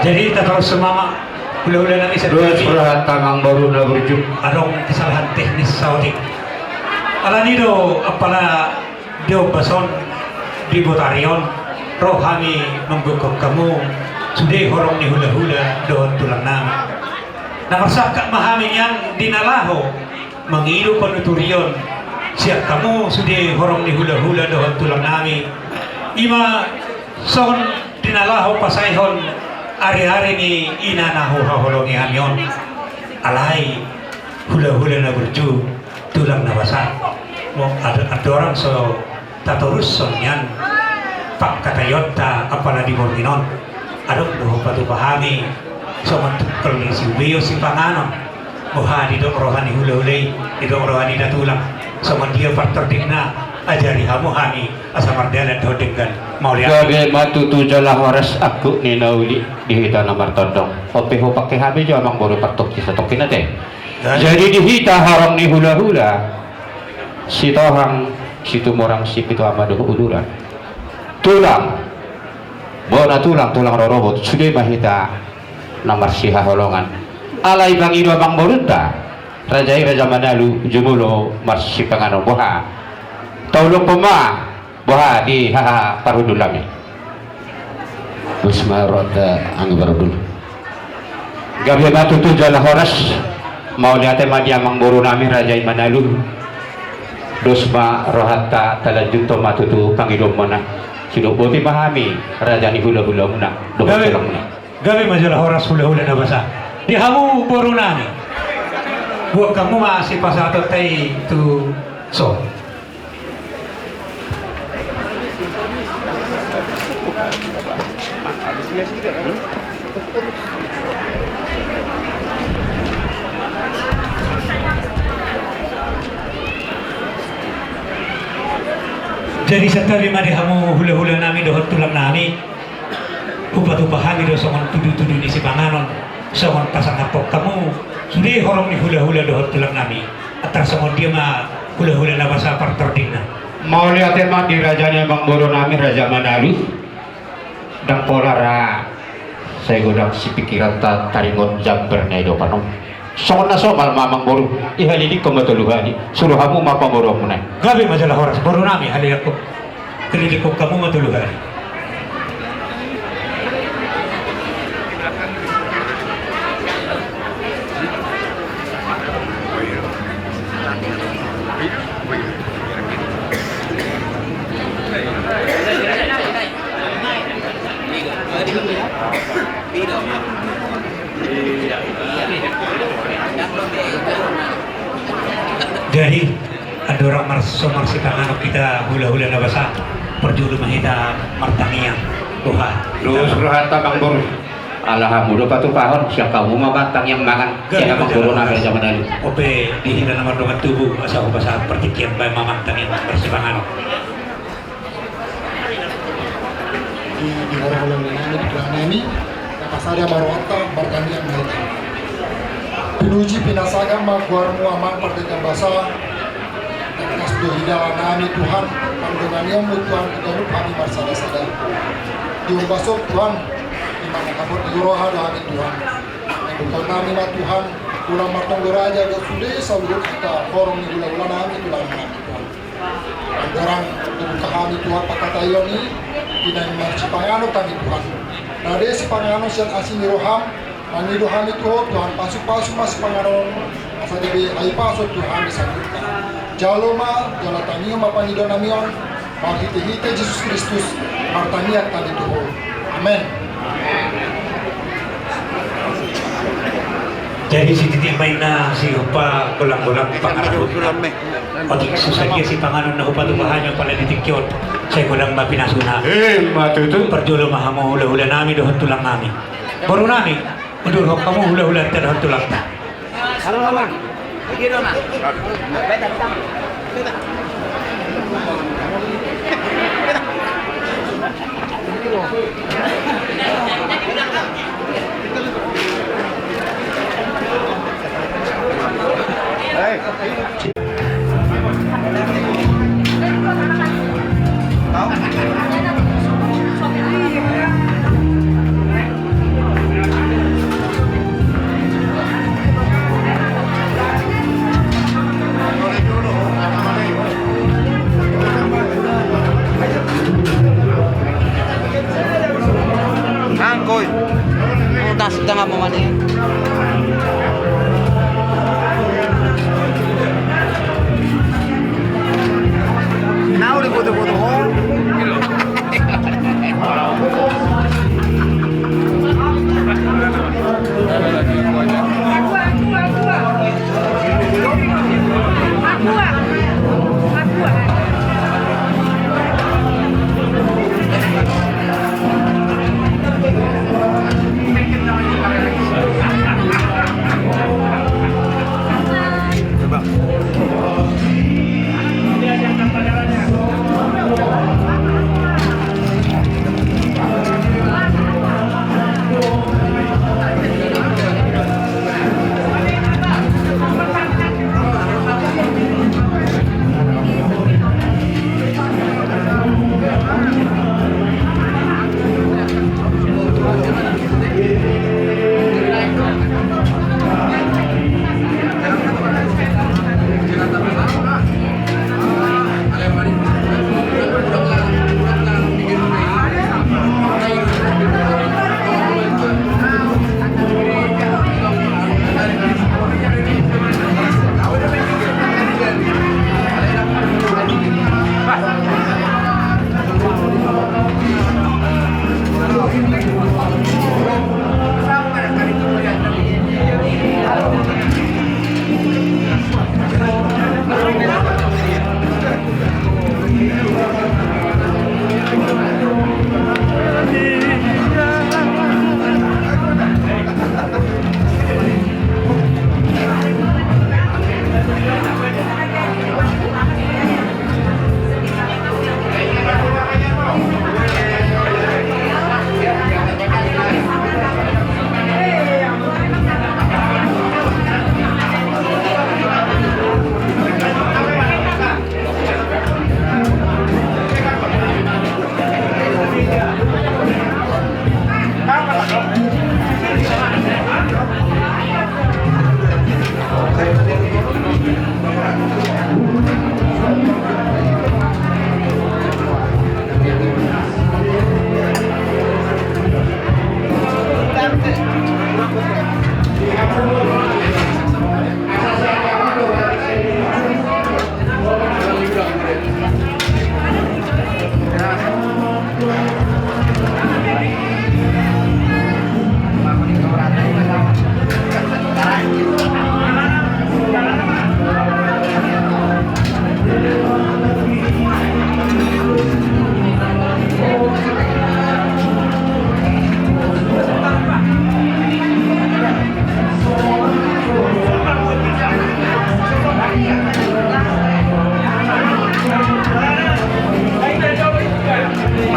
Jadi kita terus semama hula-hula namin sa Terus perhat tamang baru na berjuk. anong kesalahan teknis sa audit. Ala nido apala dio bason di botarion rohani menggugok kamu sudah horong ni hula-hula doon tulang namin. Nakasaka mahamin yang dinalaho mengilu penuturion siap kamu sudah horong ni hula-hula doon tulang namin. Ima son dinalaho pasayhon hari-hari ni inanaho haholongi hamyon alay hula-hula na berju tulang na basa mo ada orang so tatorus son yan pagkatayot ta apala di borginon adok doho patu pahami so mantukal ni si Weo si panganon moha di dok rohani hula-hulay di dok rohani na tulang so mandia partordik na ajari hamu hani asa mardalan dodenggan mau lihat Gabi matutu jalah waras aku ni nauli dihita nomor todong. Ope ho pakai habi jo amang baru patok si satokin nate. Jadi dihita harang ni hula-hula. Si tohang si tumorang si pitu amado uluran. Tulang. Bona tulang rorobot sudah mahita nomor si haholongan. Alai bang ido bang boruta. Raja Manalu jumulo marsi pangano boha. Taulong pema boha di haha parudul lami. Bismillahirrahmanirrahim. Ang parudul. Gabi batu tu jalah horas mau lihat dia mangburu nami Raja Manalu. Dosma rohatta talajunto matutu pangidom mana. Sido boti pahami Raja ni hula-hula muna. Gabi majalah horas hula-hula na basa. Di hamu buru nami. Buat kamu masih pasatot tay tu so. Jadi sekali mari hamu hula-hula nami dohot tulang nami upat-upahan do songon tudu-tudu ni si panganon songon pasang apok kamu sudah horong ni hula-hula dohot tulang nami atar songon dia mah hula-hula na basa partording na Mau lihat emang di rajanya bang bodo nami Raja Manalu dan polara saya godang si pikiran taringon jamber na ido panom songon na somal mamang bodo ihalili ko matuluhani suruh hamu mapamoro mo na gabi majalah horas bodo nami halil ako kelilikop kamu matuluhan Jadi ada orang marsi panganok kita hula-hula na basa perjulu mahita martangiang tuha Terus rohata bang bodo alhamdulillah patu pahon siang kamu mabatang yang makan siang bang bodo nami Raja Manalu ope dihina nomor dengan tubuh asa basa pertikian bay mamantangin marsi panganok di orang-orang lain di dalam ini kapasada marwata bertanian mereka pinuji pinasaga magwar muaman pertikan basa kas dohida nami Tuhan pandangannya mu Tuhan keganup kami marsada-sada diumbasok Tuhan di mana kabut diuroha dari Tuhan yang bukan nami na Tuhan ulang matang geraja ke sudah selalu kita korong ni ulang nami tulang nami Tuhan orang dibuka kami Tuhan pakatayon ni tidak marci pangano kami Tuhan nade si pangano siang asin ni roham Mangido kami Tuhan pasuk-pasuk mas pangano asa debi ay pasok Tuhan disangguta jaloma jalataniyo mapangido namion mahiti-hiti Yesus Kristus martaniat tadi Tuhan amen. jadi si titik main na si upa gulang-gulang pangarap pati susah dia si panganon na upa tumahanyo pala ditikyon saya gulang mapinasuna matutu perjulu mahamu hula-hula nami dohon tulang nami baru nami udah kamu hula-hula dohon tulang ta halo mama lagi dong nak beta angkoy. Utas tengah memani. Now di foto-foto.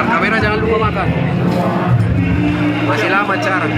Kamera jangan lupa makan. Masih lama cara.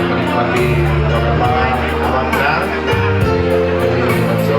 Menikmati beberapa alamnya dari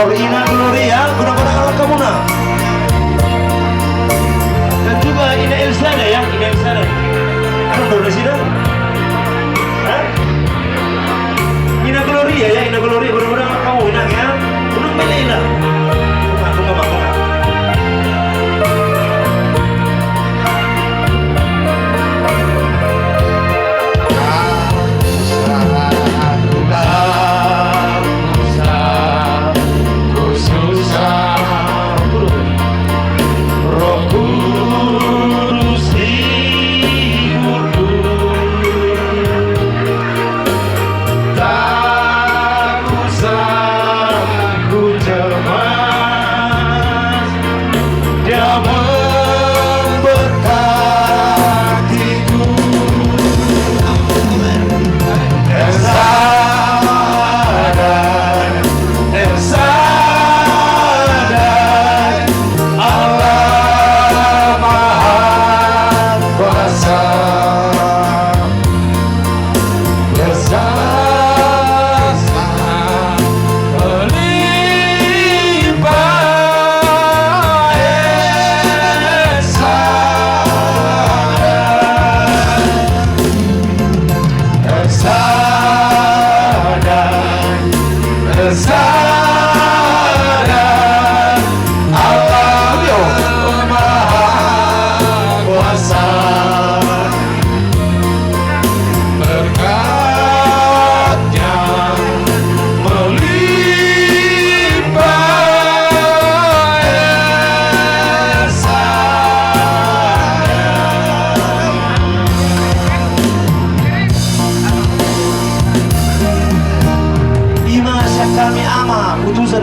Reina Gloria, guna-guna kalau kamu nak. Dan juga Ina Elsada ya, Ina Elsada. Kamu dari sini? Hah? Ina Gloria ya, Ina Gloria, guna-guna kalau kamu Ina ya. Unang Melena. Aku nggak mau.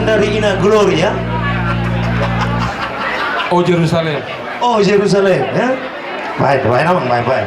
Dari Ina Gloria. Oh Jerusalem. Oh Jerusalem ya. Baik, baik namang baik.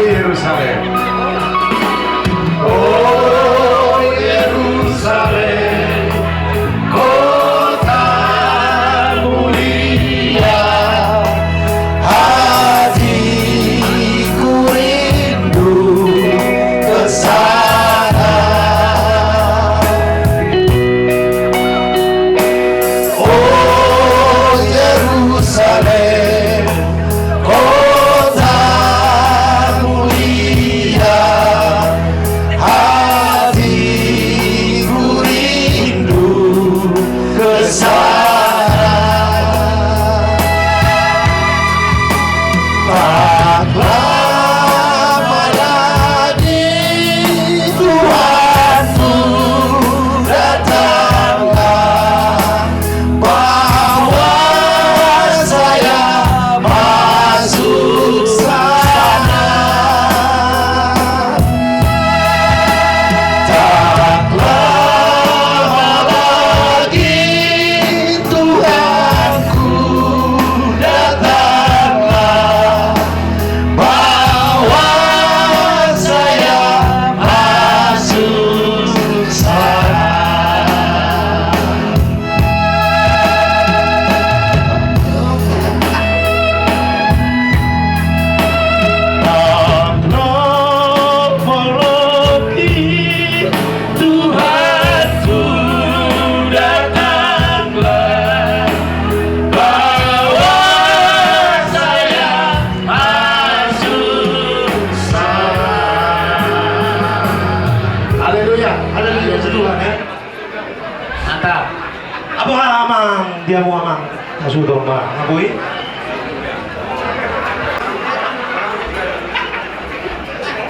Yerusalem.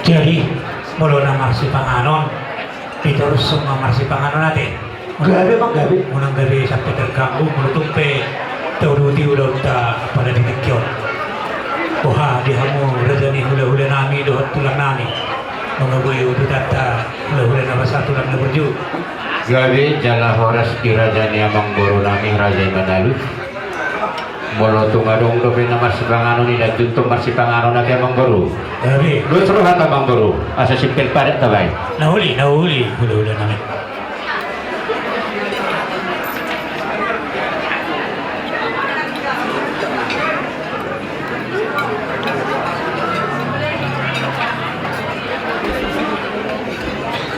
Jadi mula na marsipanganon terus semua marsipanganon natin. Gabi bang gabi. Munang gabi sampai terganggu mula tumpe tauruti udah pada ditikyon. Wah di hamu rajani hula-hula nami dohot tulang nami. Mga buhay udah data hula-hula na basa tulang na berju. Gabi jala horas dirajani amang guru nami rajai manalu. Molo tungadong dope na marsipangano ni nagtuntung marsipangano na kaya amang guru. Gabi. Lutro hat amang guru. Asa simpel paret tabay. Nahuli hula-hula namin.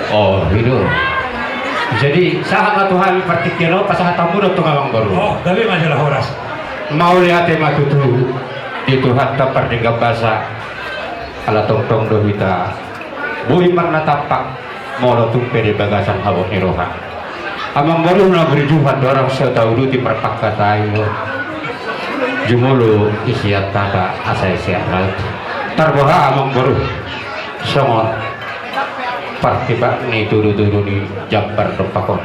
Oh, itu. Jadi sahat Tuhan partikiro pasahatamu do tungamang guru. Oh, gabi majalah horas. Mau lihat matutu itu hatta pardega basa ala tongtong dohita bui marna tapak molo tumpe di bagasan abok niroha amang baru na berjuhan dorang setau di perpakka tayo jumulu isiat tata asai siat laut tarboha amang baru songon partiba ni tudu-tudu ni jambar dopakon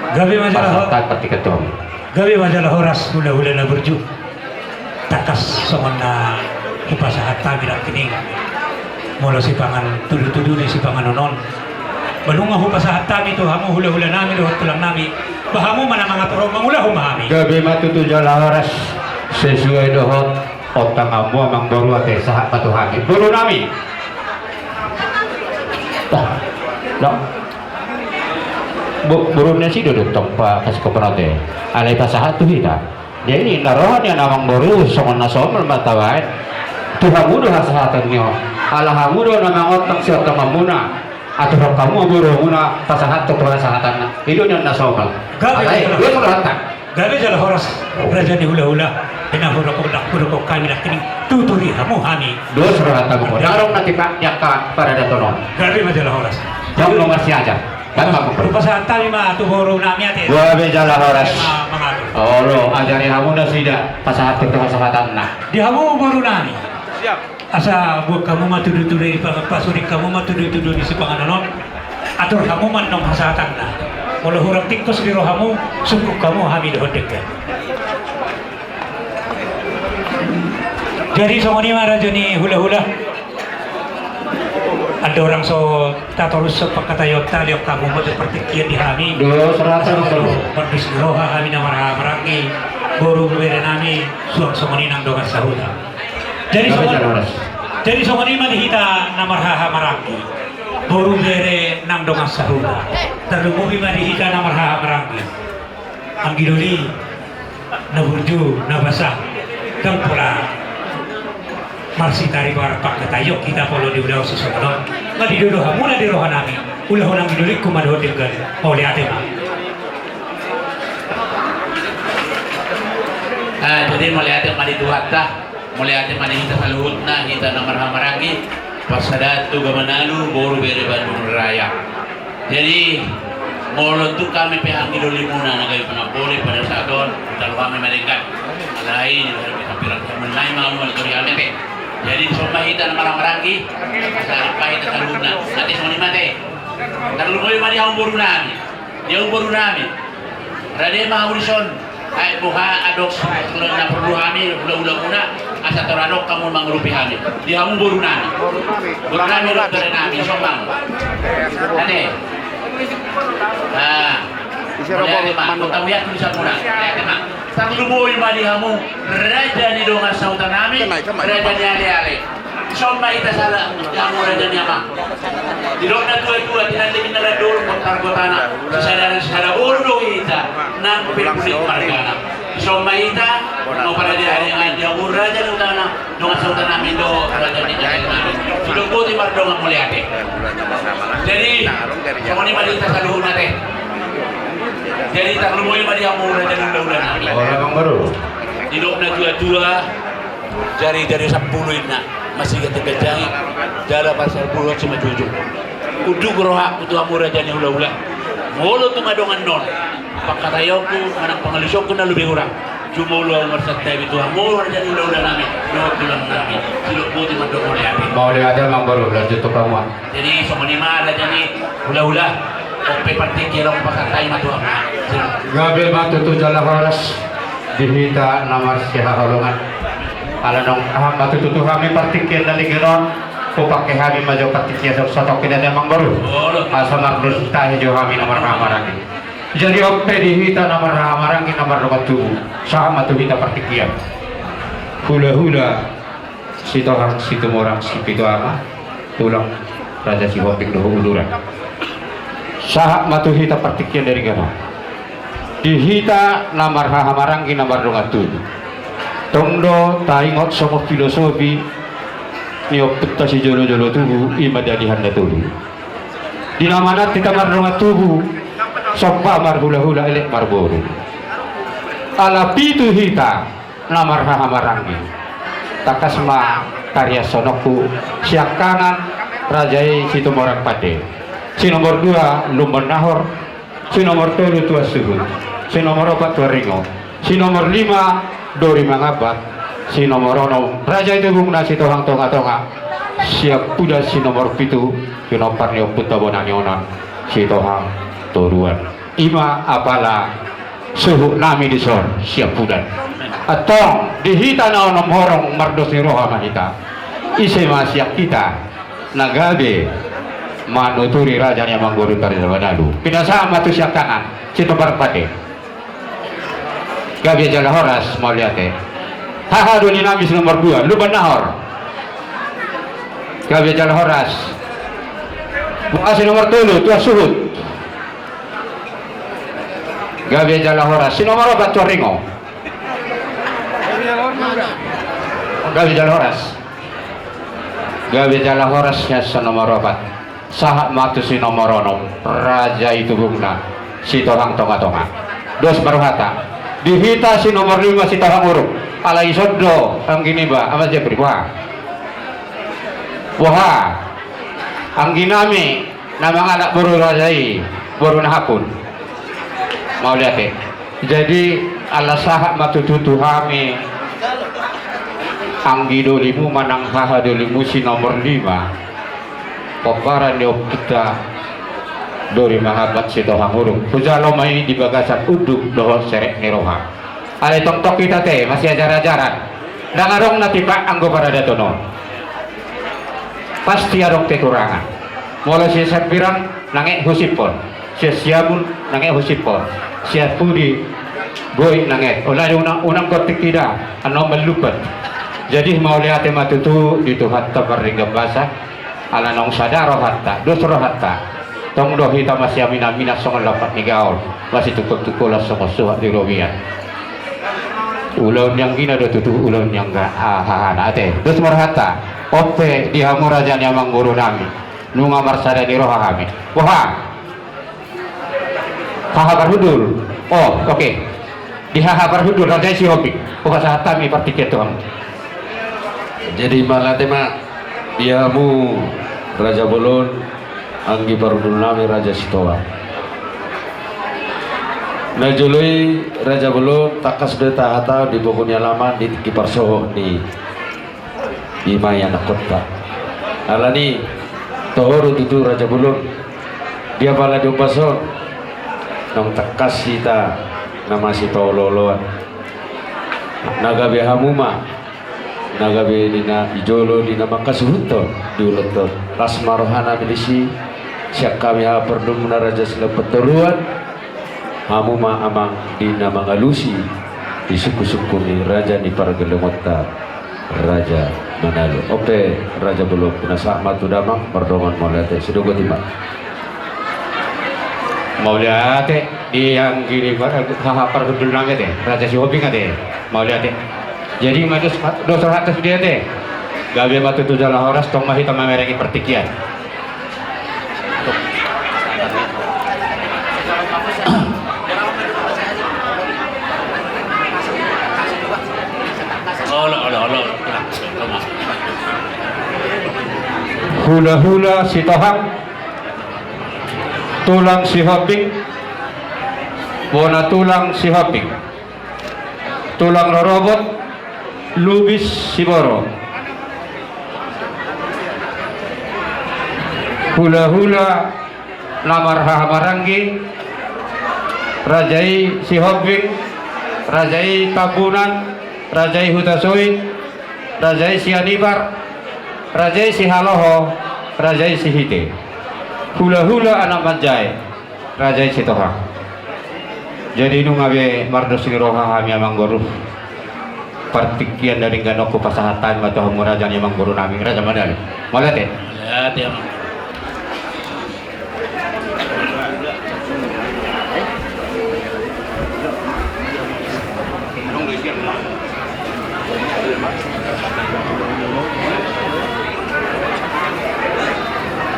Gabi majalah pasal pati ketom. Gabi majalah horas hula-hula na berju. Takas songon na ipasahat tabi na kining. Mula si pangan tudu-tudu ni si pangan nonon. Balunga hupasahat tabi to hamu hula-hula nami dohot tulang nami. Bahamu mana mga turong mangula humahami. Gabi matutu jala horas sesuai dohot otang amu amang baru ate sahat patuhani buru nami. Burunnya sih duduk tempat kasih keperate alai pasahat tuh kita jadi narohan yang namang baru songon nasomel matawait Tuhan mudah sahatannya Allah mudah namang otak siapa mamuna atau kamu buru muna pasahat tuh pasahatan itu yang nasomel alai dia sudah hantar Gabi jalah horas raja di hula-hula dengan huruf kami nak kini tuturi hamu hami. dua sudah hantar mau darong nanti pak nyaka pada datonon Gabi majalah horas. yang nomor si aja Rupasahat tabi ma tu horo nami ate. gua bejala horas Mangado. oh lo ajarin kamu dah tidak pasahat itu pasahatan nah Di hamu baru nami. Asa buat kamu matudu-tudu di pasurik kamu matudu-tudu di sipanganonon. Atur kamu man nom hasatan na. Mula hurap tingkos di rohamu sungguh kamu hami dohot dekat. Jadi somoni marajo ni hula-hula. Ada orang so tatorus so pakatayot taliok kamu mo seperti kian di hami. dua seratan Perdis roha kami nama marangi boru bere nami suang somoni nang dongan sahuda. Jadi somoni mah dihita nama raha marangi boru bere nang dongan sahuda. Terlumubi mah dihita nama raha marangi. Ang gidoli na burju na basah kang pula Marsi tari bar pak katayo kita polo di udah sesuatu. Nggak di doha mula di roha nami. Ulah orang didulik kumado tinggal. Oleh atema. Jadi mulai ada mali duhata, mulai ada mali kita saluhut na kita nomor hamaragi pasadatu gamanalu boru bere Bandung Raya. Jadi molon tu kami pihak idoli muna nagai panapoli pada sadon kalau kami mereka lain hampir menai malu alkori alete. Jadi semua kita nomor hamaragi pasal kita saluhutna nanti semua mate. Terlalu boleh mari ang boru nami. Dia boru nami. Rade mahurison ay buha adok na perlu kami ulah-ulah muna asa toranok kamu mangrupi kami di kamu boru nami udah dari nami sombang ane mulai mah kau lihat tulisan muna lihat mah terluboy mah di kamu raja ni dongan sautan nami raja ni ale-ale sombang kita salah kamu raja ni apa di dona tua-tua tidak lebih nara dulu kontar kotana sadar ulu kita nang pilih margana sombang kita mau pada dia hari dia raja ni utana dongan sautan nami do raja ni ale nami sudah kau di mardongan mulia ate jadi kamu ni mari kita saluhun ate jadi tak lumoy mari kamu raja ni udah nami orang baru di dona tua-tua jari-jari 10 ina masih kita kejangi jala pasal puluh cuma tujuh udu roha utu amura jani ulah-ulah molo tu madongan non pakatayoku manang pangalisok na lebih kurang cuma ulah umar satay itu amura jani ulah-ulah namin Lord tulang namin. Silog buti man doon muli atin. Mau lihat mang baru lanjut to kamu. Jadi so manima ada jadi hula-hula. Ope parti kira ko pakatay matuang. Gabi matutu jala horas dihita namar siha holongan. Ala nong matutu kami partikian dari geron. Upake kami maju partikian sotok kita mang baru. Asa mardus tahi jo kami nomor kamarang. Jadi ope dihita nomor kamarang nomor tubuh. Sama tu hita partikian. Hula-hula si tohang si tumorang si pito ama tulang raja si hoping doh uluran. Sahak matuhita partikian dari gana dihita namar hamaranggi namar dongatun tongdo taingot sama filosofi nioputta si jolo-jolo tubuh imadani handa tubuh dinamanat kita mardongat tubuh soppa mar hula-hula elek marboru ala pitu hita namar hamaranggi takasma karya sonoku siak kanan rajai situ morang pade. Si nomor 2 Lumban Nahor, si nomor 3 Tua Suhud, si nomor 4 Tua Ringo, si nomor 5 Dori Mangabat, si nomor 6 Raja itu bung nasi tohang tonga-tonga, siap kuda si nomor 7 Pinopar Nio Puta Bonanyonan, si tohang Toruan. Ima apala suhu nami disor siap kuda. Atong dihita na onom horong mardos ni roha mahita, isi siap kita nagabe. Manuturi raja yang mangguru dari Manalu. Pinasama tu siap kanan, situ berpate. Gabi jala horas mau lihat Haha duni nabis nomor 2, Lumban Nahor. Gabi jala horas. Bukasi nomor 3, Tua Suhud. Gabi jala horas. Si nomor 4 Tua Ringo. Gabi jala horas. Gabi jala horas ya nomor 4. Sahak matu si nomor 6 raja itu bungna si tohang tonga-tonga dos baruhata dihita si nomor 5 si tohang uruk ala isodo ang gini ba ama jepri wah ang ginami na mga anak buru rajai buru nahapun mau lihat jadi ala sahak matututu kami ang gidolimu manang hahadolimu si nomor 5 Paparan diop kita Dori Mahabat si tohang urung Pujalo may di bagasan uduk dohol serek ni roha alay tongtok kita masih ajar-ajaran dangarong natipak anggo para datono pasti arong kekurangan mula siya sabirang nange husipon siya siyamun nange husipon siya pudi boy nange ulay unang kotik tidak ano melupat jadi mau lihat matutu dito hatta barriga basa ala nong sadaro hatta dosro hatta tong do hita masih amina songon lapat ni gaul masih tukul-tukulas songo suha di robian ulon yang gina do tutu ulon yang ga hahana ate dos marhata ope di hamurajan yang mangguru nami nunga marsada di roha kami wah hahabar hudul oh oke di hahabar hudul raja si hobi buka saat kami partiket tuhan jadi malah tema diamu Raja Bolon anggi parudul nami Raja Sitoa najului Raja Bolon takas de tahata di bukunya lama di kiparsoho ni Imaya nakota alani tohoru tutu Raja Bolon dia pala di upason nang takas sita nama si tololoan naga behamuma nagabe dina ijolo dina makasuhunto diuloto lasmarohana milisi siak kami ha perdum raja selepat teruan hamuma amang dina mangalusi di suku-suku ni raja ni pargelemota raja Manalu ope Raja Bolon pinasa matu damang perdongan maulate sidogo timbang maulate di yang gini hahapar hudul nangge raja si hobi ngade maulate jadi madus dosa atas dia gabe matu tu jalan horas tong mahita mamereki pertikian hula-hula si tohang tulang si hoping bona tulang si hoping tulang rorobot Lubis Siboro. Hula-hula Lamar Hamaranggi, Rajai Sihobing, Rajai Tabunan, Rajai Hutasoi, Rajai Sianibar, Rajai Sihaloho, Rajai Sihite. Hula-hula anak Manjai, Rajai Sitoha. Jadi nu ngabe mardos roha kami amang guru. Partikian dari ganoko pasahatan atau murajan amang guru nami raja madal. Malate. Ya, dia mah.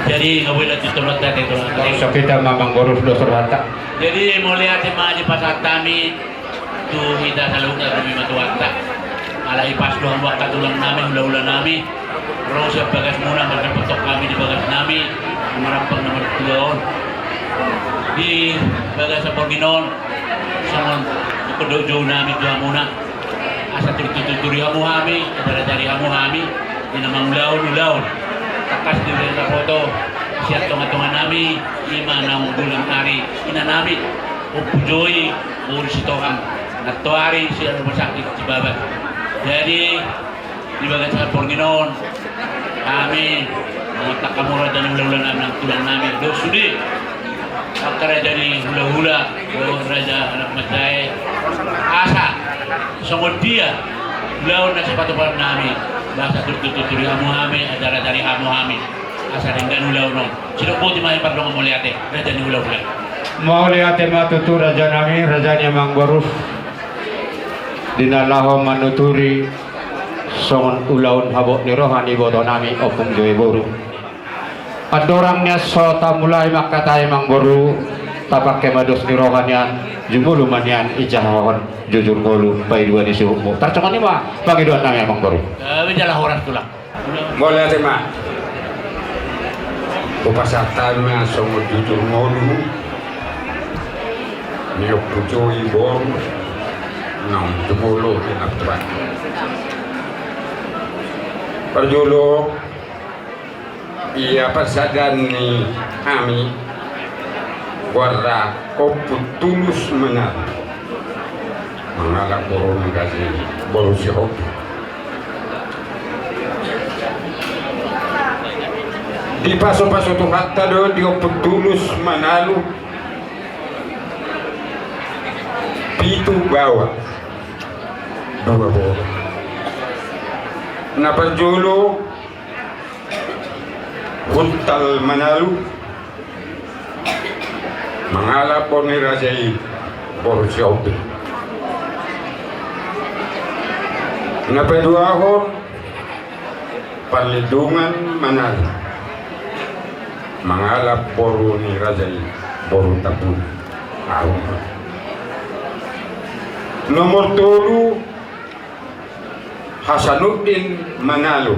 Jadi nggak boleh ditolak tadi itu. So kita mamang guru sudah surhata. Jadi mulai ati maji pasat kami tu kita selalu kami matuata. Ala ipas doang waktu tulang nami ulah-ulah nami. Rosa bagas muna berpetok kami di bagas nami merampang nomor 2 di bagas Porginon sama kedojo nami dua muna asa tuturi hamu kami dari hamu kami di nama ulaun takas di dalam foto siap tonga-tonga nami ima naung bulan hari ina nami upujoi urus tohang natuari siya rumah sakit di babat jadi di bagas Porginon kami mengotak kamura dan ulang-ulang nami ng tulang nami do sudi akara jadi hula-hula do raja anak matay asa sungod dia lawan na sa patuparan nami basa tututuri hamu kami adara dari hamu kami asa ringgan ulaw no sino po di mahi pardong muliate raja ni hula-hula Muliate matutu raja nami raja ni amang guru. Dinalaho manuturi songon ulaun habok ni rohani boto nami opung joy boru. Adorangnya sota mulai makatay mang boru tapak kemados ni rohanian jumulu manian ijahon jujur kolu pai dua di suhumu. Tarcongan ni ma pagi dua nami amang boru. bijalah orang tulang Boleh tema. Upasatan na songo jujur ngolu. Niyok pujoi bom. Nang jumulo tinatwan. Perjulo ia pasadan ni kami warra koput tulus menar mengalak borong gaji boru sihop di paso-paso tu hatta do di koput tulus manalu pitu bawa dua borong na perjulo Huntal Manalu mengalap ni Rajai Borsyopi napeduahon Perlindungan Manalu mengalap ni Rajai Borutapun nomor 3 Hasanuddin Manalu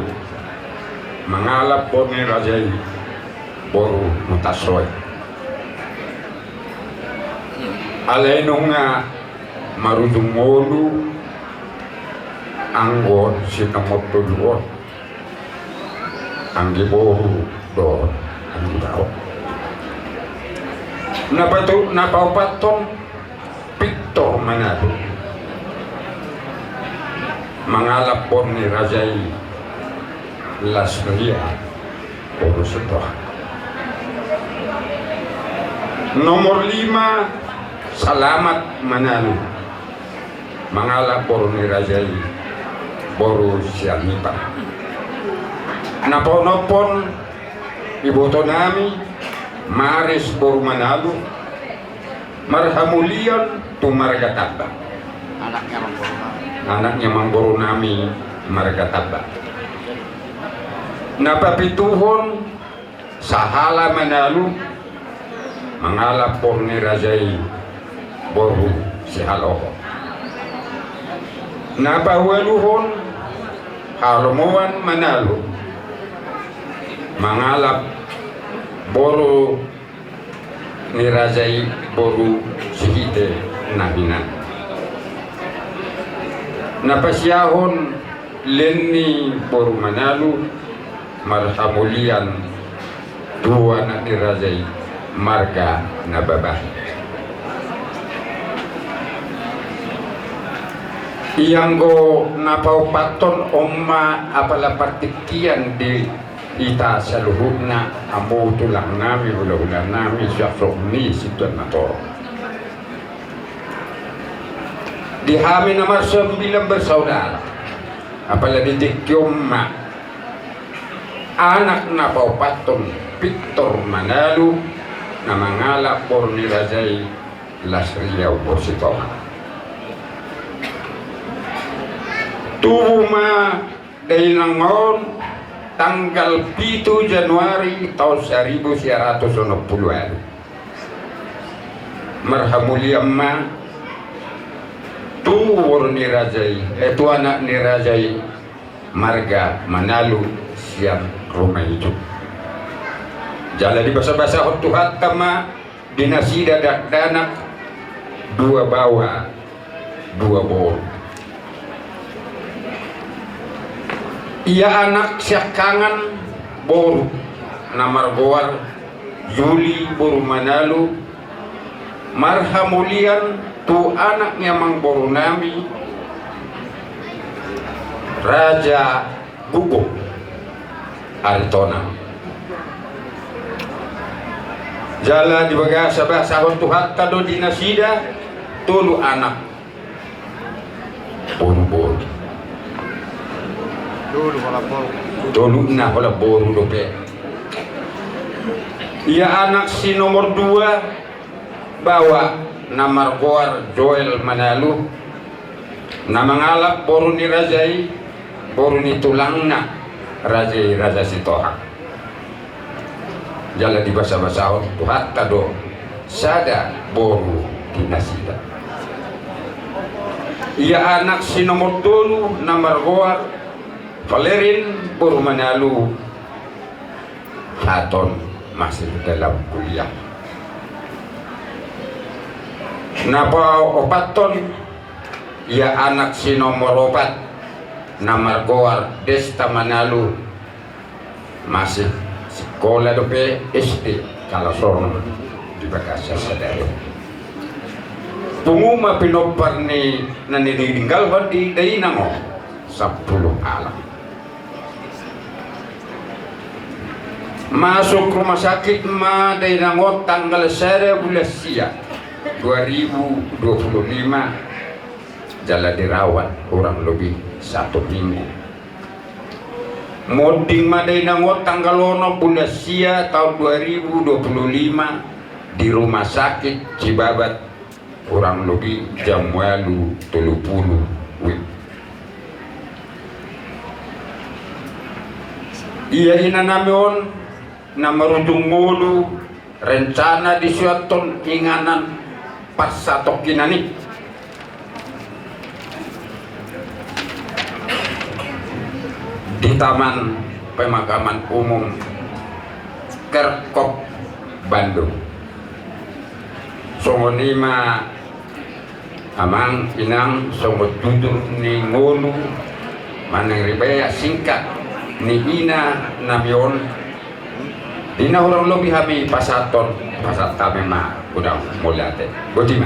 mengalap ni Rajai Boru Mutasroy alainunga marujung ngolu anggo sitamot duluan anggi boru do anggi bau napaupaton Victor Manado mengalap ni Rajai Lasria Boru Setoh nomor 5 Salamat Manalu mengalap ni Rajai Boru Sianipa napon-napon iboto nami Maris Boru Manalu marhamulian tumargataba anaknya Mangboru nami margataba napapituhon Sahala Manalu mengalap ni Rajai Boru Sihaloho napawaluhon Halomoan Manalu mengalap Boru ni Rajai Boru Sihite Nabinan napasyahon Lenny Boru Manalu marhamulian dua anak dirajai marga nababah. Ianggo napau paton omma apala partikian di ita saluhuna amu tulang nami hula-hula nami syafrokni situan matoro. Di Hamin nomor 9 bersaudara apalagi di Kioma anak napau paton Victor Manalu nama ngalap porni rajai Lasriau Borsitoha. Tuma dari nangon tanggal 7 Januari tahun 1960 marhamuliamma tuwur ni rajai itu anak ni rajai marga Manalu siang rumah itu jalan di basa-basa hotuhat tama dinasida danak dua bawa dua bor. Ia anak siakangan Boru namar goar Juli Boru Manalu marhamulian tu anaknya mang Boru nami Raja Gugo Aritona jala di bagasa bahasa Tuhan tado dinasida tulu anak Boru dulu na wala Boru dope. Ia anak si nomor 2 bawa nama goar Joel Manalu nama ngalap Boru ni rajai Boru ni tulangna rajai raja Sitoha jala di bahasa-bahasa Tuhan tado sada Boru dinasida. Ia anak si nomor 2 nama goar Valerin Boru Manalu Haton masih dalam kuliah. Napa opaton ia anak si nomor 4 nama goar Desta Manalu masih sekolah dope SD kalau sorong di Bekasi sadari. Penguma pinopar ni nanditinggal di dainango 10 alam. Masuk rumah sakit Dainangot tanggal 1 bulan Sia 2025 jala dirawat kurang lebih 1 minggu. Moding Dainangot tanggal 1 bulan Sia tahun 2025 di rumah sakit Cibabat kurang lebih jam 8:30 iya inanamion na marudung mulu rencana di suaton inganan pas satok kinani di Taman Pemakaman Umum Kerkop Bandung. Songonima amang inang songot tutur ni ngolu manang ribaya singkat ni ina namion dina orang lebih kami pasaton pasat kami mah udah mulai teh botima.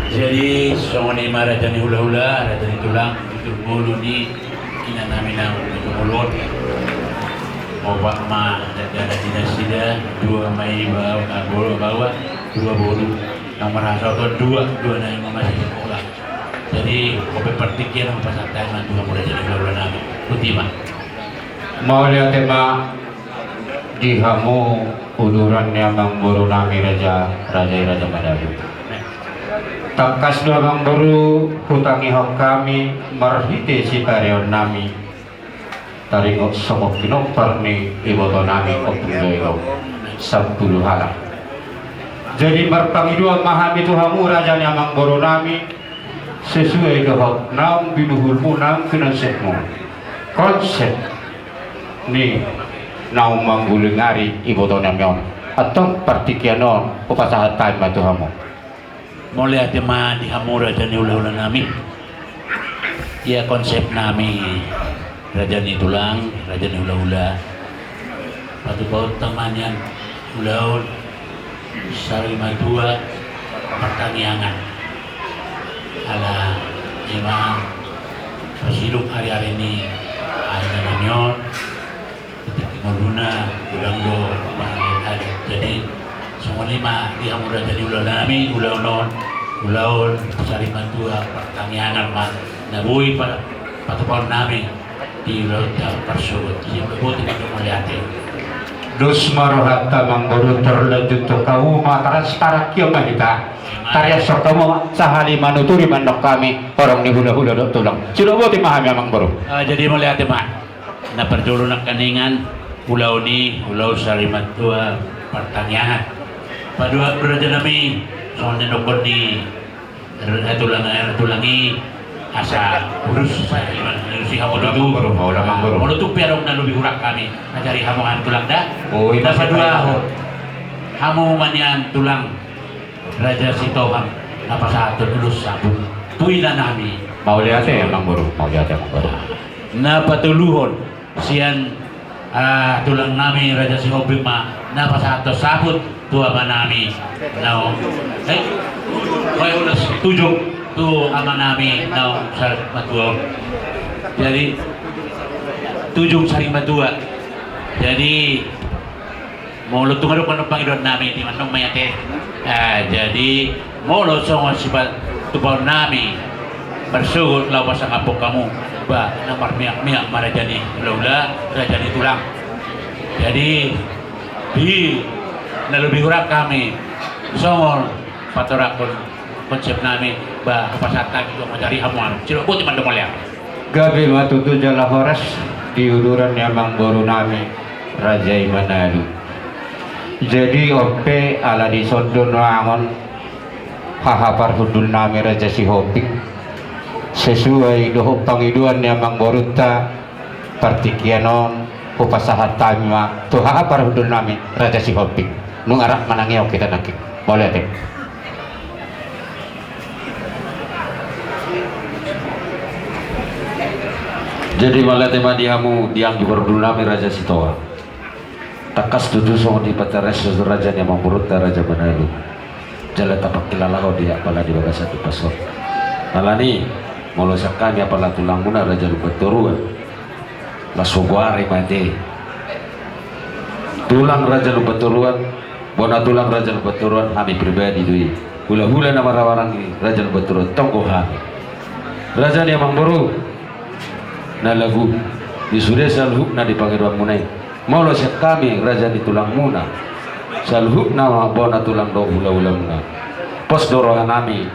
Jadi songoni mara jani hula-hula ada jani tulang itu bolu ni ina namina itu mulut obak ma ada dinasida 2 mai bawa 2 bolu nomor hasil 2 nang masih sekolah. Jadi kopi partikian apa santai dua mulai jadi hula-hula nami botima. Mau lihat tema di hamu uduran yang Boru nami raja Manalu. Takas dua bang Boru hutangi hok kami marhite si karyawan nami taringok somok pinopar ni iboto nami oktuloyo 10 halang. Jadi berpangidua mahami tuhamu raja yang Boru nami sesuai dengan nam binuhulmu nam konsepmu konsep ni naum manggulingari iboto namyon atau partikianon upasahat time matuhamu Mulai ati ma di hamura dan ula-ula nami. Ya konsep nami raja ni tulang, raja ni ula-ula. Patu baut temanyan ulaul sarima dua pertaniangan. Ala imam pasiluk hari-hari ini ada nanyon Muluna ulang do ada. Jadi semua lima di hamura jadi ulang nami ulaul cari bantua pertanian mah nabui pada patupon nami di ulang persuut jadi berbut itu melihat Dus marohatta mangguru terlanjut to kau mataras tarak kieu mahita. Karya sok kamu sahali manuturi mandok kami orang ni hula-hula do tulang. Sudah buat memahami mangguru. Jadi melihat mah na perdulu nak kaningan pulau salimat tua pertanian padua beraja nami soalnya nokon di tulangi asa urus si hamu itu mau tuh perong na lebih urak kami ngajari hamungan tulang dah kita padua hamu manyan tulang raja si toham apa satu dulu sabun tuina nami Mau lihat ya mangguru, mau lihat ya mangguru. na patuluhon sian tulang nami raja si hobi ma napa satu sabut tua nami nau koi ulas tujuh tu ama nami nau sarat matua jadi tujuh sari matua jadi mau lu tunggu kan panggilan nami di mana mayate jadi mau lu songo sifat tupau nami bersugut lau pasang apok kamu ba namar miak marajani ula rajani tulang jadi di lebih kurang kami songol patorakon konsep nami ba pasata itu mencari hamuan cilok putih mandong mulia Gabi matutu jala horas di uduran yang baru nami Raja Imanalu. Jadi ope ala di sondon wangon hahapar hudul nami Raja si Hoping sesuai dohok pangiduan yang mangboruta partikianon upasahat tamima tuh hahapar hudul nami Raja si Hoping nung arak manangiaw kita nakik boleh deh. Jadi malah tema diamu diang dulu nami Raja Sitoa. Takas dudu song di patares raja yang memurutkan Raja Manalu. Jala tapak kilalaho dia pala di bagas satu pasok. Nalani molosakani apala tulang muna Raja Lupat Turua. Lasugwari mati. Tulang Raja Lupat Turuan, bona tulang Raja Lupat Turuan kami pribadi dui. Hula-hula nama rawarang ini Raja Lupat Turuan tonggo kami. Raja yang memburu na lagu di sudah salhuk na dipanggil munai mau lo siap kami raja di tulang muna salhuk na bona tulang do hula-hula muna pos dorohan kami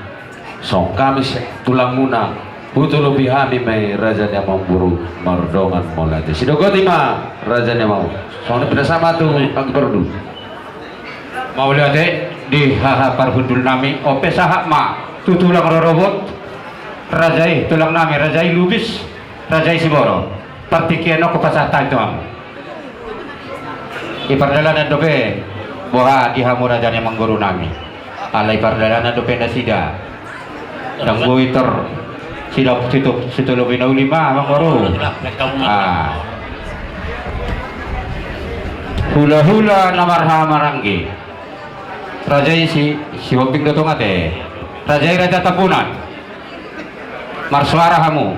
song kami tulang muna butuh lebih kami mai raja yang memburu mardongan molati sidogoti ma raja yang mau soalnya pada sama tuh pagi perdu Mau lihat di hahapar hudul nami ope sahak ma tu tulang robot Rajai tulang nami Rajai Lubis Rajai Siboro partikiano ko pasata ito ang ipardalanan dope boha dihamu raja yang mengguru nami alay pardalanan dope na sida tanggo itor sida situ lebih na ulima mengguru hula-hula namarha maranggi Rajai si hobing datong ate Rajai Raja Tapunan marsuara hamu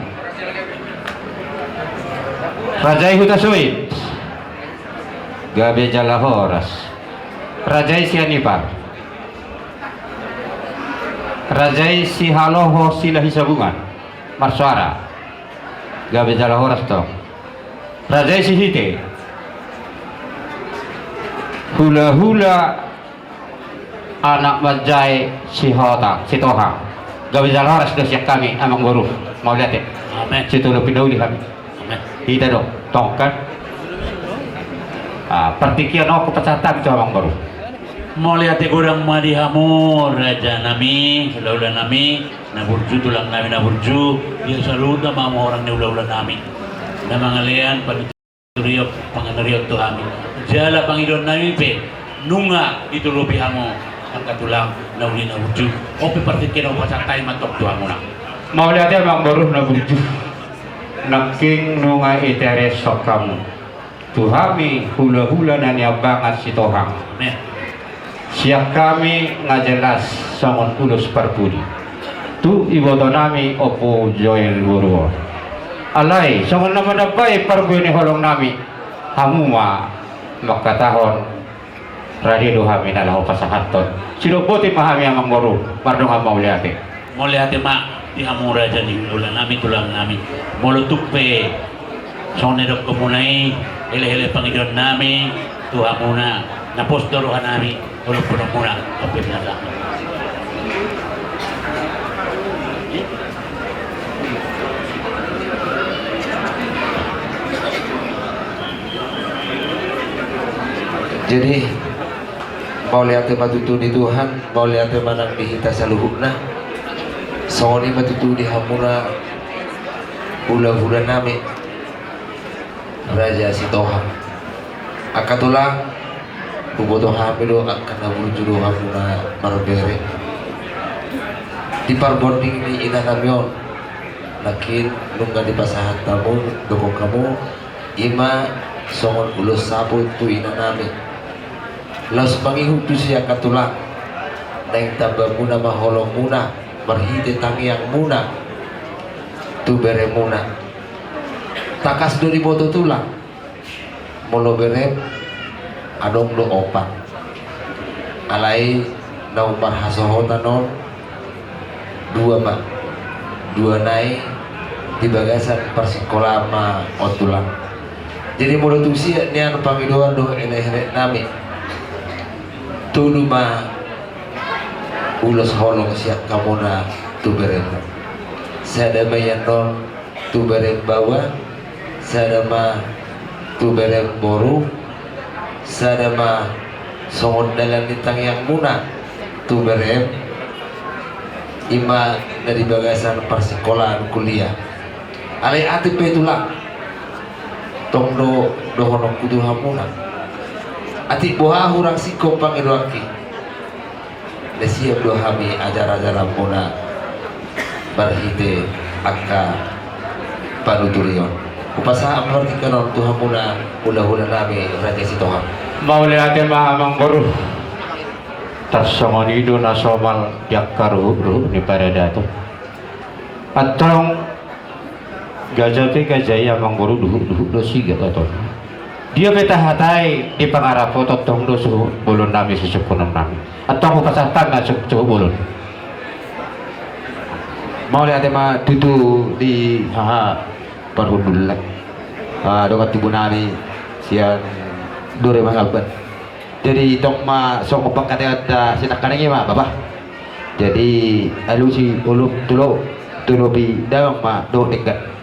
Rajai Hutasuit Gabe Jala Horas Rajai Sianipar Rajai Si Haloho Sila Hisabungan Marsuara Gabe Jala Horas to Rajai Si Hite Hula-hula anak Bajai Si Hota Si Toha Gabe Jala Horas do siap kami amang guru mau lihat ya amin situ lebih dahulu kami kita dong tongkat pertikian aku pecatan itu abang baru mau lihat kurang madihamu raja nami ula-ula nami naburju tulang nami naburju dia selalu nama orang ni ula-ula nami na mangalian panganariok to kami jala pangidon nami pe nunga itu lupi hamu ang katulang na uli na wujud. Opi partikin ang pasatay matok tuha muna. Mau lihat ya Bang Boruh na buju. Naking nunga iteres sok kamu. Tuhami hula-hula na niya bangat si Tohang. Amen. Siap kami ngajelas songon ulus parpudi. Tu iboto nami opo Joel Wurwo. Alay, songon naman na ba parpudi holong nami. Hamuma makatahon radi duhami na lahu pasahaton. Sinubuti mahami amang Boruh. Mardong mau lihat. Mulai hati mak di hamura jadi ulang nami tulang nami. Mulu tukpe songon edok kemunai hele-hele pangidon nami tuha muna napos doruhan nami ulo puno muna opi pinasa. Jadi mau lihat matutu di Tuhan, mau lihat manang dihita saluhukna. Songoni matutu di hamura hula-hula nami Raja Sitohang. Akatulang buboto hamido akan nabujuru hamura marbere. Di parbonding ni ina namyon nakin nungga di pasahat tamu doko kamu ima songon ulos sapo tu ina nami. Laus pangihu tu siya katulang nang tambah muna maholong muna marhite tangiang muna tu bere muna takas dari boto tulang molo bere adong do opat alai nau marhasohota non dua nai di bagasan persikola ma otulang. Jadi molo tu siya nian pangidoan do ele-ele nami tulu ma ulos holong siap kamuna tu beren sada bayan non tu beren bawa sada ma tu beren boru sada ma songon dalam ditang yang muna tu beren ima dari bagasan persekolahan kuliah alai ati pe tulang tong do honong kudu hamuna ati boha hurang siko pangidoaki desiap dohami ajar-ajar muna barhite angka panuturion upasa amartikan on Tuhan muna hula-hula nami Raja Sitohang. Mau lihat Amang Boruh tarsongonido na somal yakkaru ni paradato atong gajate gajaya Amang Boruh duhu dosiga atong dia beta hatai di pangarap foto tong do suhu bulun nami susukunan nami atong upasatan na suhu bulun Mau lihat ma tutu di parhudulak dokat tibunani sian dure mangaban jadi tong ma song opak kata sinak kanenge ma bapak jadi alusi uluk tulo bi dawang ma do dekat.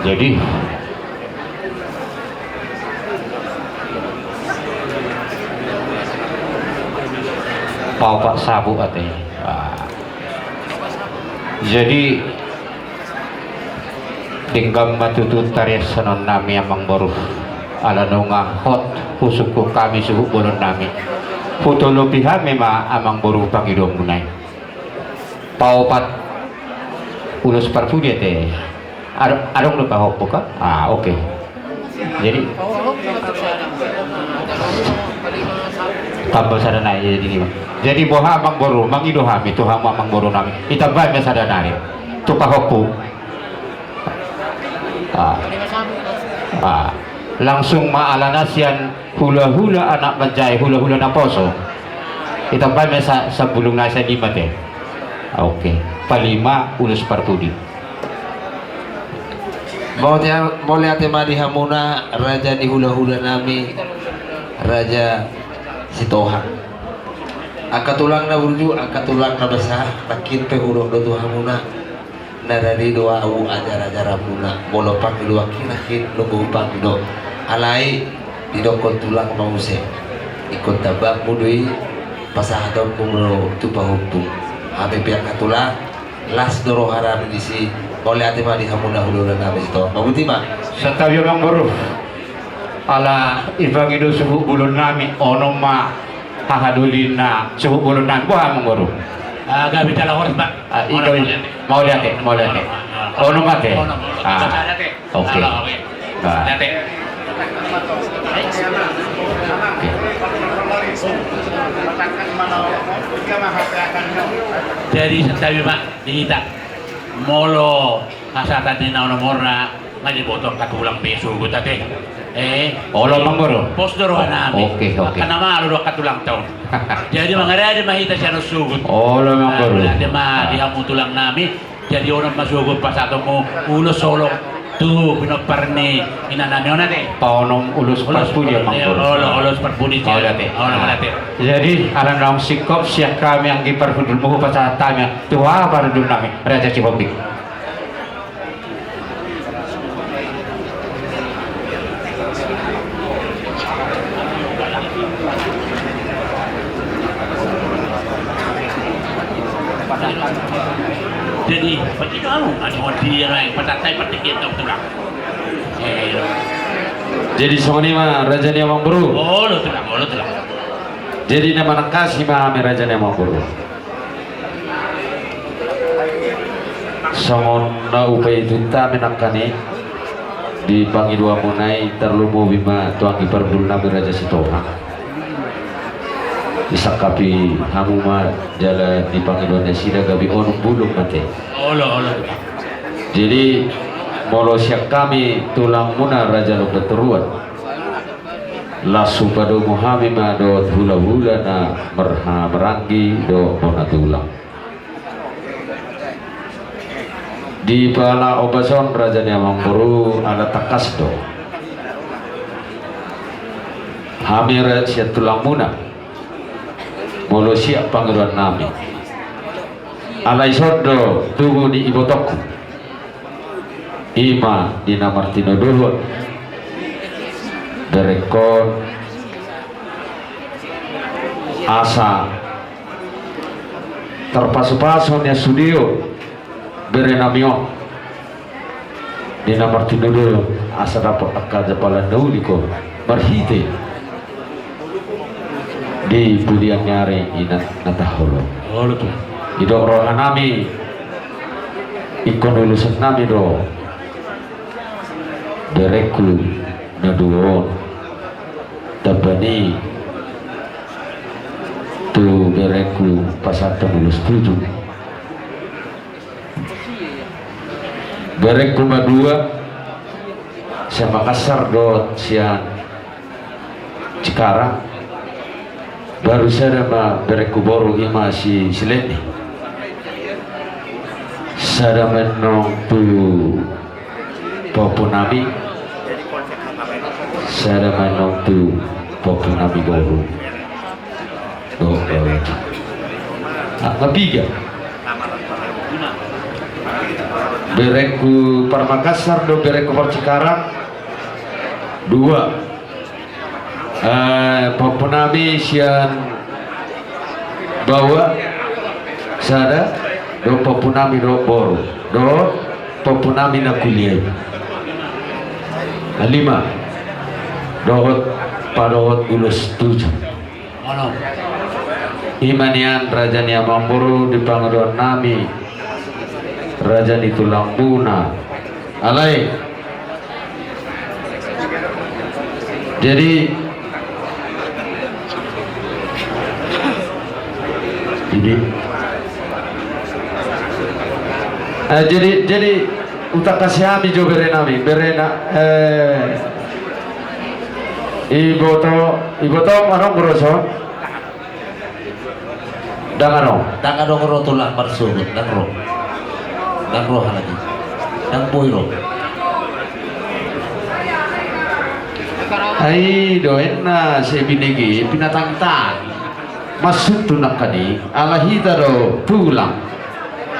Jadi Pak sabu ate. Jadi tinggam matutut taries sanon nami Amang Boruh ala nunga hot pusuku kami suhu bolon nami putulo pihami ma Amang Boruh pangidong munay paupat ulus parpudi ate adong lupa hok buka oke. Jadi tambal sadana jadi gini jadi boha Amang Boruh mangidoham itu hama Amang Boruh nami itambah me sadanari tuka hokpu langsung maalanasian hula-hula anak menjai hula-hula na poso itambah me sa bulung nasa lima teh oke palima ulus parpudi. Mau lihat ma di hamuna raja di hula-hula nami Raja Sitohang. Akatulang na burju, akatulang na basah, takin pe huruf do Tuhan hamuna. Narari doa u ajar-ajar hamuna. Molopang dua kinakin nunggu upang do. Alai di dokon tulang mause. Ikut tabak mudui pasah atau kumro tupa hukum. Habe pihak katulang las doro haram di si Boleh hati mah dihamuna hulu dan habis itu. Mabuti mah. Sa tayo mang buru. Ala ibagido suhu bulon nami ono ma hahadulin na suhu bulon nami buha mang buru. Gabi tala oras ba? Ikaw mau lihat ono mate. Oke. Dati. Jadi sabi ba dihita molo kasatan ni na morna ngaji botong katulang peso ko tate. Olo mang buru. Pos dorohan namin. Oke. Kana malo katulang taon. Jadi mangara mahita siya no sugot. Olo mang buru. Di hamu tulang namin. Jadi orang masugot pas ato mo ulo solo tu pinoparni inanami ona te. Paunom ulus parpudi mang buru. Ulos parpudi siya. Malate. Jadi alam nang sikop siya kami ang giparhudul mo pa sa tanya tuwa parudul nami Raja Cibobik. Jadi begitu anu dia yang patatay patikit ng tulang. Jadi soni mah raja ni amang buru. Lo tulang. Jadi nama nakasi mah ame raja ni amang buru. Songon na upay itu ta menakani di pangidua munai terlumu bima tuang ipardul nami raja Sitohang. Isakapi hamu mah jalan di pangidua sida gabi onung bulung mate. Lo. Jadi molo siak kami tulang muna raja lok teruan. Lasu padu muhami ma do hula na merha meranggi do mona tulang. Di pala obason raja ni amang buru ala takas do. Hamir siak tulang muna. Molo siap panggilan nami. Alai sodo tunggu di ibotokku. Ima dina Martino Dulun. Berekon asa terpasu-pasu nya studio berenamio dina Martino Dulun asa dapat akal japalan dauliko berhite di budian nyari inat nataholo. Lo tuh. Idok roh nami ikon lulusan nami do bereklu naduon tabani tu bereklu pasata lulus 7 bereklu madua siapa kasar do sian Cikarang baru saya ma bereku boru ima si sileni saya menong tu popunami saya menong tu popunami boru do ketiga bereku Parmakassar do bereku Cikarang 2 Popunami sian bawa sada do Popunami do boru do Popunami na kuliah 5 dohot padot ulus 7 imanian raja ni amang buru di pangudon nami raja di tulang buna alai jadi jadi utak kasihami jo berenami berena iboto manong grosso dangano ro tulang marsugut dangro lagi dang boyro ai doen na se binigi pinatangtan masuk tunak kani ala hita do tulang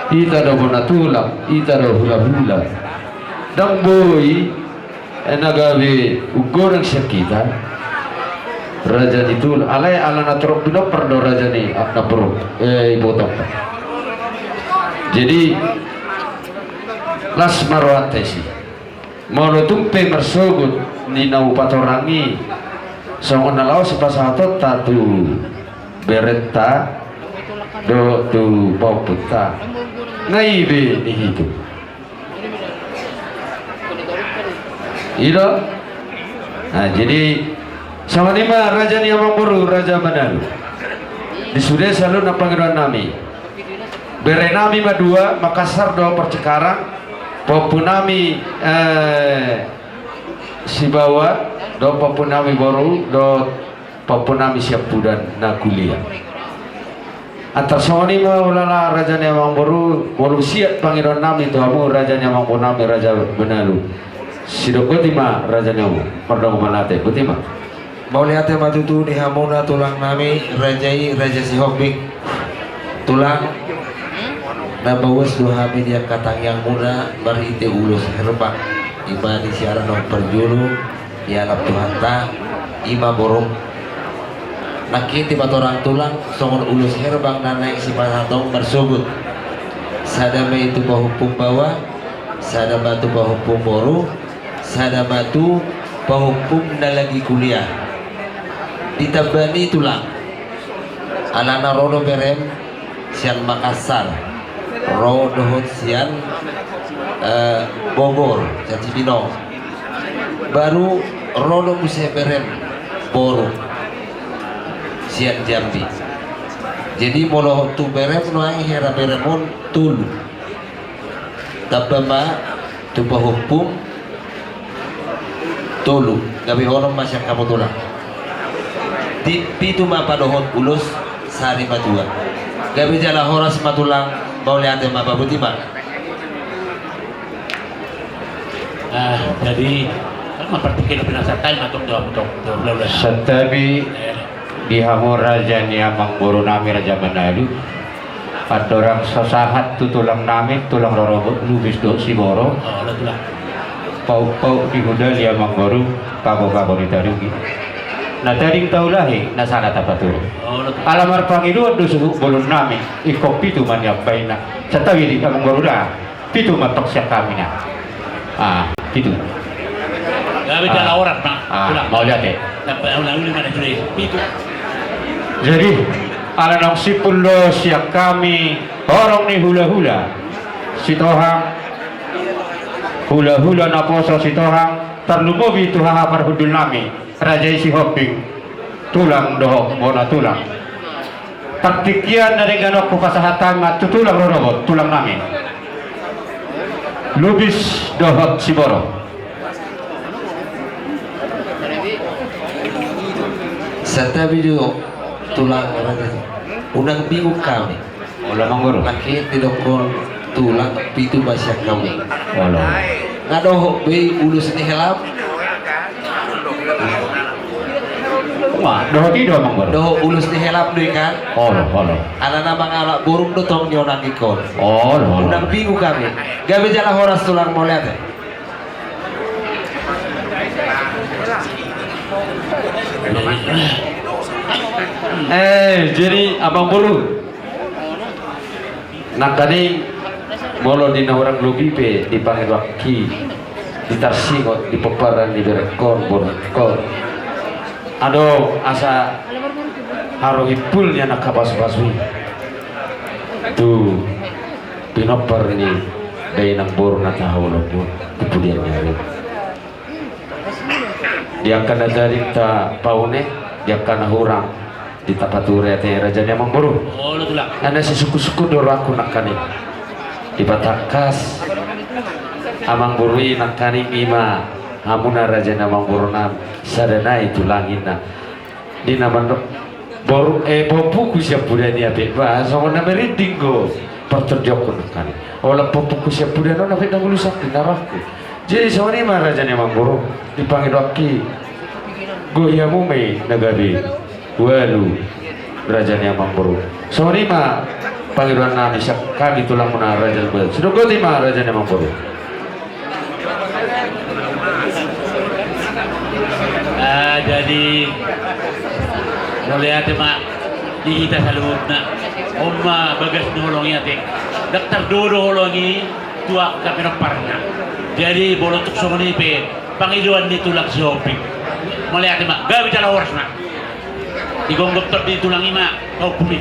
hita do bona tulang hita do hula dang boy nagawi ugorang syakita raja itu alai ala natrok bino perdo raja ni na pro ibotong jadi las marwate si mono tumpe mersugut ni nau patorangi songon nalaw si pasato tatu beretta do tu pauputa ngaibe ni hidup ilo. Nah jadi sama lima raja ni Amang Boru raja Manado disudah selalu na panggilan nami bere nami madua Makassar do percekarang popunami Sibawa do popunami Boru do popunami Siapudan na kuliah antar sama lima ulala raja ni Amang Boru walau siap panggilan nami tu amu raja ni Amang Boru nami raja Manado Sido Gutima raja nyamu pardong manate Gutima mau lihat matutu di hamuna tulang nami rajai raja si Hobing tulang na bawas dua hamid yang katang yang muda barite ulus herbak ima di siaran no perjulu ya lap tuhanta ima borong nakiti batorang tulang songon ulus herbang na naik si pasatong bersugut sadame itu bahupung bawah sadama itu bahupung boru sadama itu bahupung na lagi kuliah ditabani tulang alana rodo berem sian Makassar rodo sian Bogor sian Cibinong baru rodo musia berem Boru sian Jambi jadi molo tu berem noangi hera beremon tulu tabama tu bahupung tulu gabi orang masyak kamu tulang di pitu mapa dohon ulus sari matua gabi jala horas matulang mau lihat mapa butima Jadi kan mempertikir penasatan matuk doa Setabi di hamur raja ni Amang Boru nami raja Manado ada orang sesahat tu tulang nami tulang rorobot lubis do si Boro pau-pau di huda li Amang Boru kabo-kabo ditarugi na taring taulahi na sana tapatur alamar pangiluan do suhu bolon nami ikop pitu man yapay na sa tawi di Amang Boru na pitu matok siya kami na pitu gabi jala orang mau lihat ulang-ulang mana jadi pitu jadi ala nang sipulo siya kami orang ni hula-hula si tohang hula-hula na poso si tohang terlumobi tu hahapar hudul nami raja si Hoping tulang dohok bona tulang taktikian dari ganok ku kasahatan matu tulang robot tulang nami lubis dohok si Boro serta video tulang raja unang bingung kami olah Manggoro laki tidokon tulang pitu masyak kami olah ngadohok be ulus ni helap wah dohok tido Manggoro dohok ulus ni helap deui kan olah ana nama ngalak burung do tong nyonang ikon olah unang bingung kami gabe jala horas tulang mau lihat jadi Abang Boru nak tadi molo di orang lobi pe dipanggil waki di tarsingot di peparan di berekor borkor ado asa haro ipulnya nak kapas-pasui tu pinopar ini dari nang Boru na tahu lobur kemudian nyari dia akan dari ta paune dia akan hurang di tapature teh raja Amang Boru ana si suku-suku doro aku nakani di Batakas Amang Boru nakani ima hamuna raja Amang Boru nam sadana itu langina di nama Boru popuku siap budak ni ape ba so na merinding go pertodiok nakani ola popuku siap budak no ape nang lusak di narahku jadi sawani mah raja Amang Boru dipanggil waki go yamu me nagabi walu raja Amang Boru sorry ma panggilan nami kami tulang muna raja Boru sudah goti ma raja Amang Boru jadi melihat mak di kita salud na umma bagas nolong yate daktar dodo holongi tua kami parna. Jadi bolotok somonipe pangiluan ni tulang si Hoping. Melihat mak, gawi dalam horas nak. Digonggok top di tulang ima, kau bumi.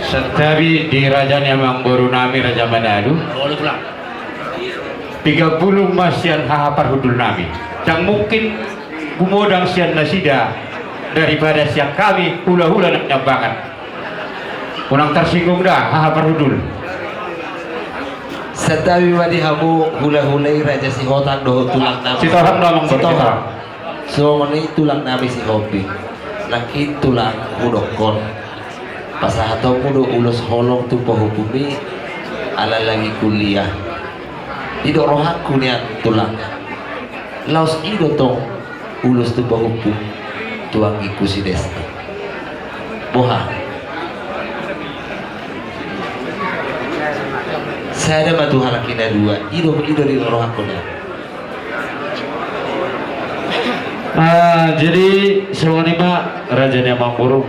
Setabi di rajanya Mang Boru nami Raja Manado. Boleh tulang. 30 masian hahapar hudul nami. Dan mungkin kumodang sian nasida daripada siang kami hula-hula nak nyambangan. Unang tersinggung dah hahapar hudul. Setawi wadi hamu hula-hulai Raja Sihotan doho tulang nami. Sitohang namang berkita. So mani tulang nami si Hobi. Laki tulang udokon. Pasahato mudo ulus holong tu pohukumi ala lagi kuliah. Ido rohaku niat tulang. Laos ido tong ulus tu pohukum tuang iku si desta. Boha. Saya ada batu halakina dua. Ido di rohaku niat. Jadi semuanya mah rajanya Mang Boru.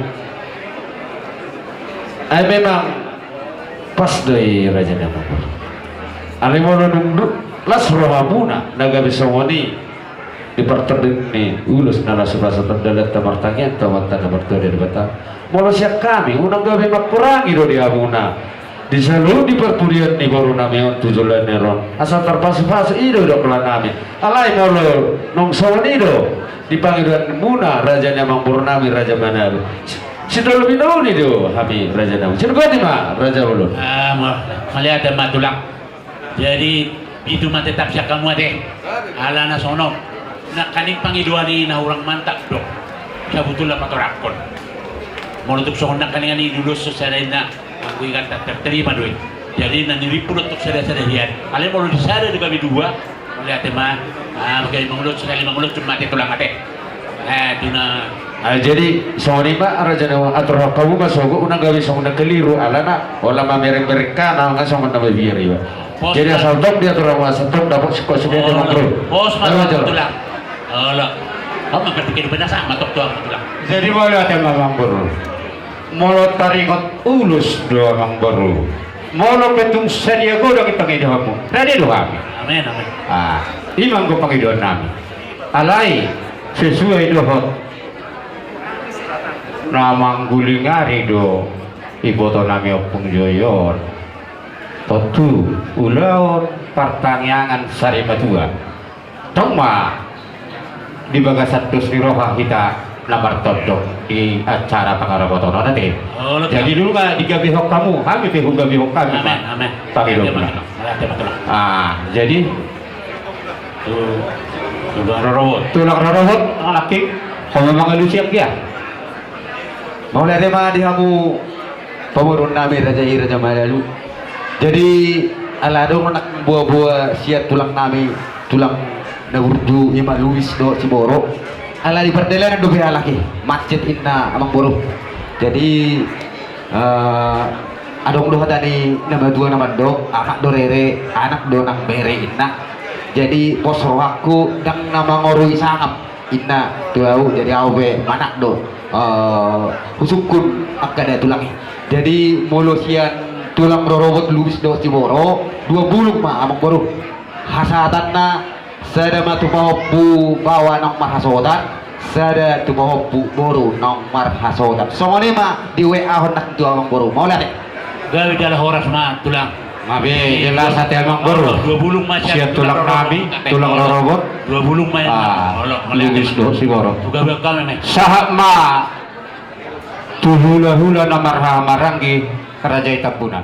Memang pas dari rajanya Mang Boru. Ali mau nunduk las rohamuna naga bisawani di perterdek ni ulus nala sebasa terdalat tamartangian tawatan bertode di bata. Mau siap kami unang gawe makurangi do di amuna. Di selalu di perpurian ni baru nami tujulan neron asal terpas-pas ido do kelan nami. Alai mau nong sawani do di panggilan Muna rajanya Mang Boru nami Raja Manado. Sudah lebih dahulu nih do kami Raja Nami. Sudah di mana Raja Ulun? Melihat ada tulang. Jadi itu mah tetap siap kamu deh. Ala na sono. Nak kaning pangiduan ni na urang mantak dok. Sabutul apa torakon. Menutup sono nak kaning ni dulu susah na. Aku ingat tak terterima duit. Jadi nanti riput untuk sada-sada hian. Kalian mau disada di kami dua. Melihat mah. Makanya mengulut sekali mengulut cuma mati tulang mati. Dina. Jadi sorry Pak Raja Nawa atur kamu kasogo unang gawi song na keliru alana wala mamereng-mereng kana nga song na bibiri ba. Jadi asal dok dia turang wasa dok dapat kok sudah dia makro. Bos malah tulang. Allah. Kamu ngerti kehidupan sama tok tuang tulang. Jadi boleh ada Mang Boru. Molo taringot ulus doa Mang Boru. Molo petung sedia godong ipangidahamu. Tadi doa kami. Amin amin. Imang ko pangidahan nami. Alay sesuai dohot. Namang gulingari do iboto nami opung joyon totu ulaon pertanyaan sari matua toma di bagasat dus di roha kita namar todok di acara pangarabotono nanti. Jadi dulu nggak digabihok kamu kami pihuk gabihok kami amin amin pangidom jadi tulang rorobot laki kamu mengelusiak dia. Mau lihat mah di kamu pemurun nami Raja Manado. Jadi alado nak buah-buah siat tulang nami tulang nagurdu ima Luis do Ciboro. Ala di perdelan do be alaki masjid inna Mang Boru. Jadi adong do tadi nama dua nama do anak do rere anak do nang bere inna. Jadi pos rohaku dang nama ngorui sangap inna tuau jadi awe manak do. Husukun akada tulang. Jadi molosian tulang rorobot Luis do Ciboro 2 bulung mah Mang Boru. Hasatanna sada matu pahopu bawa nong marhasotan sada tu pahopu boru nong marhasotan. Somone mah di WA hondak tu Mang Boru. Mau lihat. Gawi dalam horas mah tulang. Mabe jelas hati Mang Boru. 2 bulung mah siap tulang nami tulang rorobot 2 bulung mah. Luis do Ciboro. Juga bakal nih. Sahak ma tuhula-hula namar hamarangi Raja Itapunan.